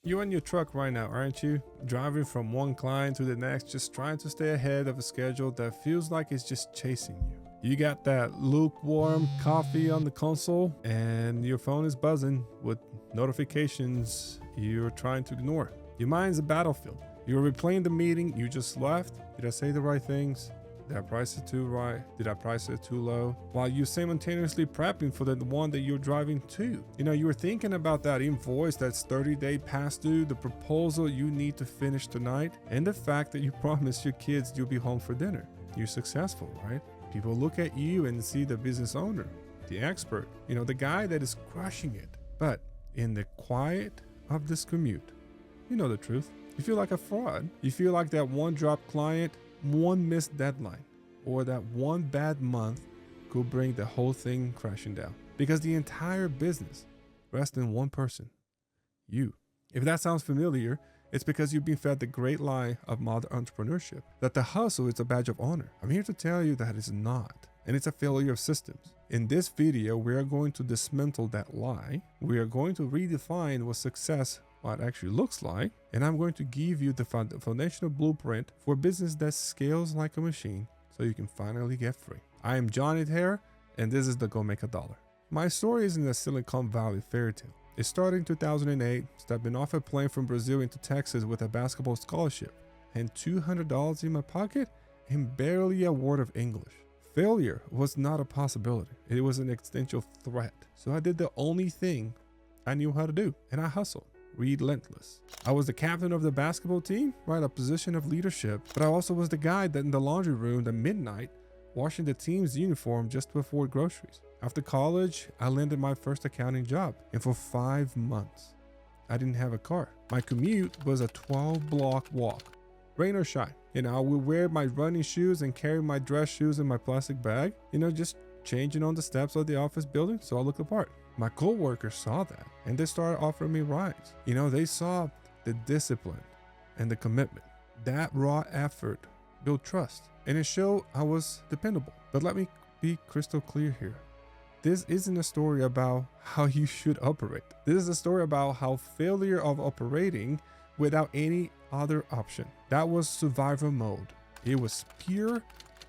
You're in your truck right now, aren't you? Driving from one client to the next, just trying to stay ahead of a schedule that feels like it's just chasing you. You got that lukewarm coffee on the console and your phone is buzzing with notifications you're trying to ignore. Your mind's a battlefield. You're replaying the meeting you just left. Did I say the right things? Did I price it too right? Did I price it too low? While you're simultaneously prepping for the one that you're driving to. You were thinking about that invoice that's 30-day past due, the proposal you need to finish tonight, and the fact that you promised your kids you'll be home for dinner. You're successful, right? People look at you and see the business owner, the expert, the guy that is crushing it. But in the quiet of this commute, you know the truth. You feel like a fraud. You feel like that one drop client, one missed deadline, or that one bad month could bring the whole thing crashing down. Because the entire business rests in one person, you. If that sounds familiar, it's because you've been fed the great lie of modern entrepreneurship, that the hustle is a badge of honor. I'm here to tell you that it's not, and it's a failure of systems. In this video, we are going to dismantle that lie. We are going to redefine what success what actually looks like, and I'm going to give you the foundational blueprint for a business that scales like a machine so you can finally get free. I am Johnny Terra, and this is the Go Make a Dollar. My story isn't a Silicon Valley fairy tale. It started in 2008, stepping off a plane from Brazil into Texas with a basketball scholarship and $200 in my pocket and barely a word of English. Failure was not a possibility. It was an existential threat. So I did the only thing I knew how to do, and I hustled. Relentless. I was the captain of the basketball team, right? A position of leadership, but I also was the guy that in the laundry room at midnight, washing the team's uniform just before groceries. After college, I landed my first accounting job, and for 5 months, I didn't have a car. My commute was a 12-block walk, rain or shine. I would wear my running shoes and carry my dress shoes in my plastic bag, just changing on the steps of the office building so I looked the part. My coworkers saw that and they started offering me rides. They saw the discipline and the commitment. That raw effort built trust and it showed I was dependable. But let me be crystal clear here. This isn't a story about how you should operate. This is a story about how failure of operating without any other option. That was survival mode. It was pure,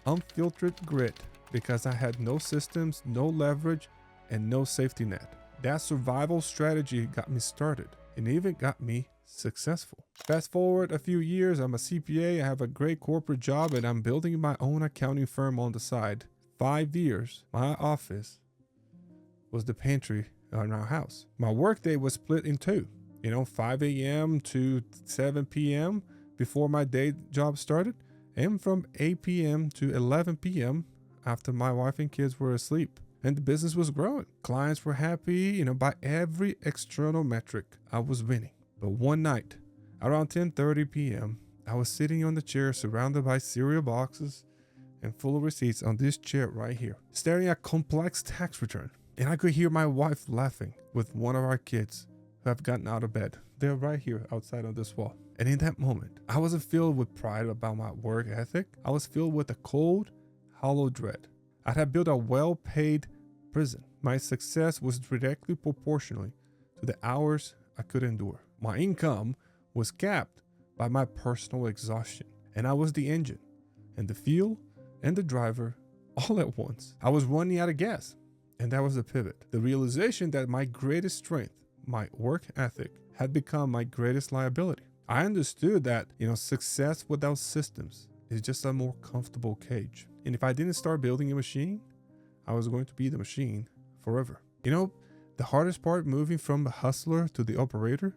unfiltered grit because I had no systems, no leverage, and no safety net. That survival strategy got me started and even got me successful. Fast forward a few years, I'm a CPA, I have a great corporate job, and I'm building my own accounting firm on the side. 5 years, my office was the pantry in our house. My workday was split in two, 5 a.m. to 7 p.m. before my day job started, and from 8 p.m. to 11 p.m. after my wife and kids were asleep. And the business was growing. Clients were happy, by every external metric, I was winning. But one night, around 10:30 p.m., I was sitting on the chair surrounded by cereal boxes and full of receipts on this chair right here, staring at complex tax return. And I could hear my wife laughing with one of our kids who have gotten out of bed. They're right here outside on this wall. And in that moment, I wasn't filled with pride about my work ethic. I was filled with a cold, hollow dread. I had built a well-paid prison. My success was directly proportionally to the hours I could endure. My income was capped by my personal exhaustion, and I was the engine and the fuel and the driver all at once. I was running out of gas, and that was the pivot. The realization that my greatest strength, my work ethic, had become my greatest liability. I understood that, success without systems is just a more comfortable cage. And if I didn't start building a machine, I was going to be the machine forever. The hardest part moving from the hustler to the operator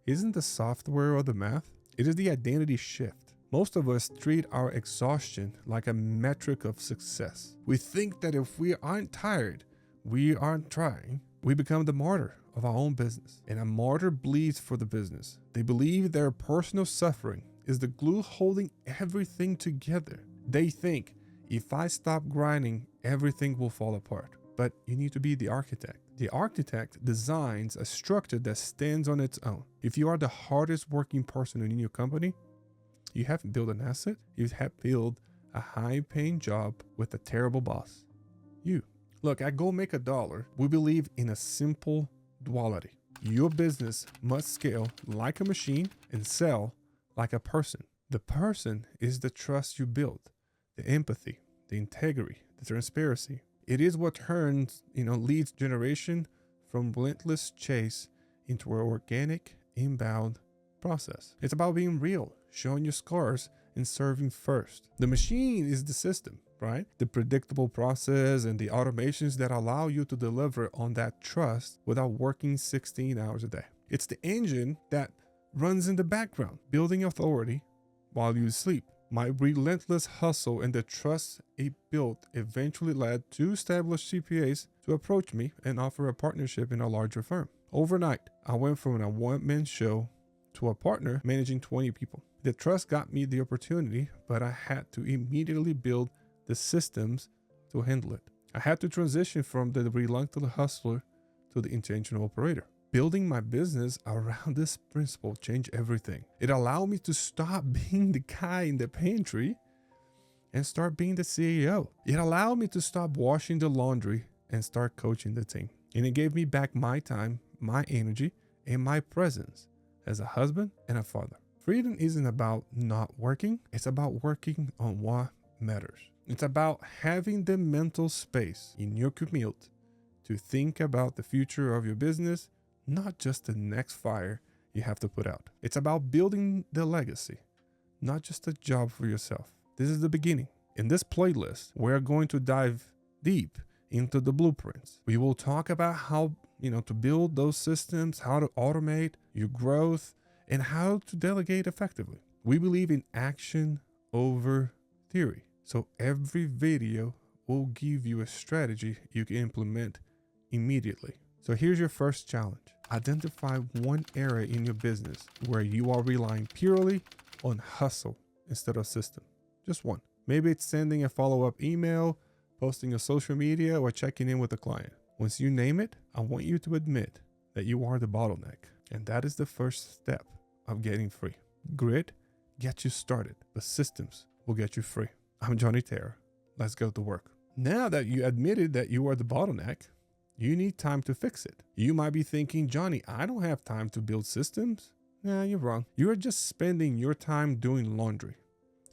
isn't the software or the math. It is the identity shift. Most of us treat our exhaustion like a metric of success. We think that if we aren't tired, we aren't trying. We become the martyr of our own business. And a martyr bleeds for the business. They believe their personal suffering is the glue holding everything together. They think, if I stop grinding, everything will fall apart. But you need to be the architect. The architect designs a structure that stands on its own. If you are the hardest working person in your company, you haven't built an asset. You have built a high-paying job with a terrible boss. You. Look, at Go Make a Dollar, we believe in a simple duality. Your business must scale like a machine and sell like a person. The person is the trust you build, the empathy, the integrity, the transparency. It is what turns, leads generation from relentless chase into an organic, inbound process. It's about being real, showing your scars, and serving first. The machine is the system, right? The predictable process and the automations that allow you to deliver on that trust without working 16 hours a day. It's the engine that runs in the background, building authority while you sleep. My relentless hustle and the trust it built eventually led two established CPAs to approach me and offer a partnership in a larger firm. Overnight, I went from a one-man show to a partner managing 20 people. The trust got me the opportunity, but I had to immediately build the systems to handle it. I had to transition from the reluctant hustler to the intentional operator. Building my business around this principle changed everything. It allowed me to stop being the guy in the pantry and start being the CEO. It allowed me to stop washing the laundry and start coaching the team. And it gave me back my time, my energy, and my presence as a husband and a father. Freedom isn't about not working. It's about working on what matters. It's about having the mental space in your commute to think about the future of your business, not just the next fire you have to put out. It's about building the legacy, not just a job for yourself. This is the beginning. In this playlist, we're going to dive deep into the blueprints. We will talk about how, to build those systems, how to automate your growth, and how to delegate effectively. We believe in action over theory. So every video will give you a strategy you can implement immediately. So here's your first challenge. Identify one area in your business where you are relying purely on hustle instead of system. Just one. Maybe it's sending a follow-up email, posting on social media, or checking in with a client. Once you name it, I want you to admit that you are the bottleneck. And that is the first step of getting free. Grit gets you started, but systems will get you free. I'm Johnny Terra. Let's go to work. Now that you admitted that you are the bottleneck, you need time to fix it. You might be thinking, Johnny, I don't have time to build systems. Nah, you're wrong. You're just spending your time doing laundry.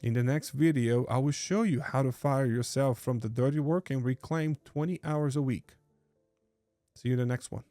In the next video, I will show you how to fire yourself from the dirty work and reclaim 20 hours a week. See you in the next one.